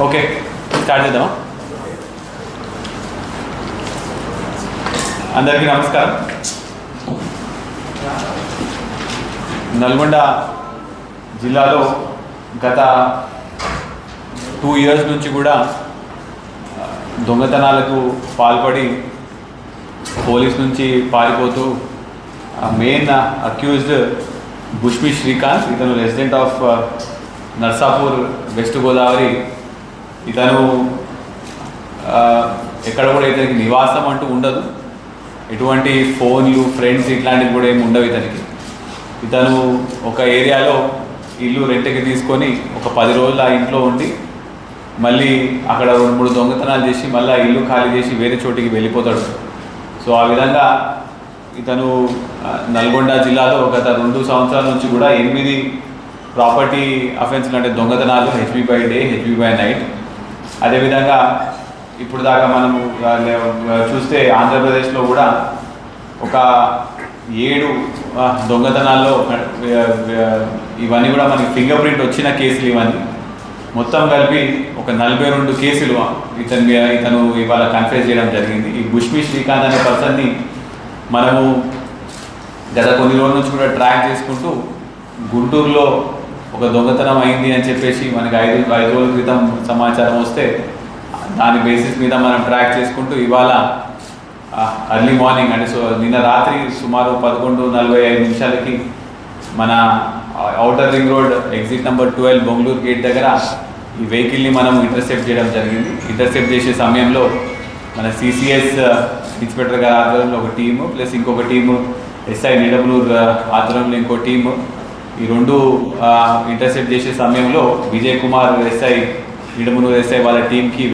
Okay start చేద్దామా. అందరికీ నమస్కారం. నల్గొండ జిల్లాలో గత 2 years నుంచి కూడా దొంగతనాలకు పాల్పడి పోలీస్ నుంచి పారిపోతూ మెయిన్ అక్యూజ్డ్ బుష్మి శ్రీకాంత్, ఇతను resident of Narsapur, west Godavari. ఇతను ఎక్కడ కూడా ఇతనికి నివాసం అంటూ ఉండదు, ఎటువంటి ఫోన్లు, ఫ్రెండ్స్ ఇట్లాంటివి కూడా ఏమి ఉండవు ఇతనికి. ఇతను ఒక ఏరియాలో ఇల్లు రెంట్కి తీసుకొని ఒక 10 రోజులు ఆ ఇంట్లో ఉండి మళ్ళీ అక్కడ 2-3 దొంగతనాలు చేసి మళ్ళీ ఇల్లు ఖాళీ చేసి వేరే చోటికి వెళ్ళిపోతాడు. సో ఆ విధంగా ఇతను నల్గొండ జిల్లాలో గత 2 సంవత్సరాల నుంచి కూడా 8 ప్రాపర్టీ అఫెన్స్లు, అంటే దొంగతనాలు, HB by day, HB by night. అదేవిధంగా ఇప్పుడు దాకా మనము చూస్తే ఆంధ్రప్రదేశ్లో కూడా ఒక 7 దొంగతనాల్లో ఇవన్నీ కూడా మనకి ఫింగర్ ప్రింట్ వచ్చిన కేసులు. ఇవన్నీ మొత్తం కలిపి ఒక 42 కేసులు ఇతను ఇవాళ కన్ఫెస్ చేయడం జరిగింది. ఈ బుష్మి శ్రీకాంత్ అనే పర్సన్ని మనము గత కొన్ని రోజుల నుంచి కూడా ట్రాక్ చేసుకుంటూ గుంటూరులో ఒక దొంగతనం అయింది అని చెప్పేసి మనకి 5 రోజుల క్రితం సమాచారం వస్తే దాని బేసిస్ మీద మనం ట్రాక్ చేసుకుంటూ ఇవాళ ఎర్లీ మార్నింగ్, అంటే నిన్న రాత్రి సుమారు 11:45 మన outer ring road exit number 12 Bengaluru gate దగ్గర ఈ వెహికల్ని మనం ఇంటర్సెప్ట్ చేయడం జరిగింది. ఇంటర్సెప్ట్ చేసే సమయంలో మన సిసిఎస్ ఇన్స్పెక్టర్ గారి ఆధ్వర్యంలో ఒక టీము, ప్లస్ ఇంకొక టీము ఎస్ఐ నిడమలూరు ఆధ్వర్యంలో ఇంకో టీము, ఈ 2 ఇంటర్సెప్ట్ చేసే సమయంలో విజయ్ కుమార్ ఎస్ఐ, నిడమలూరు ఎస్ఐ వాళ్ళ టీంకి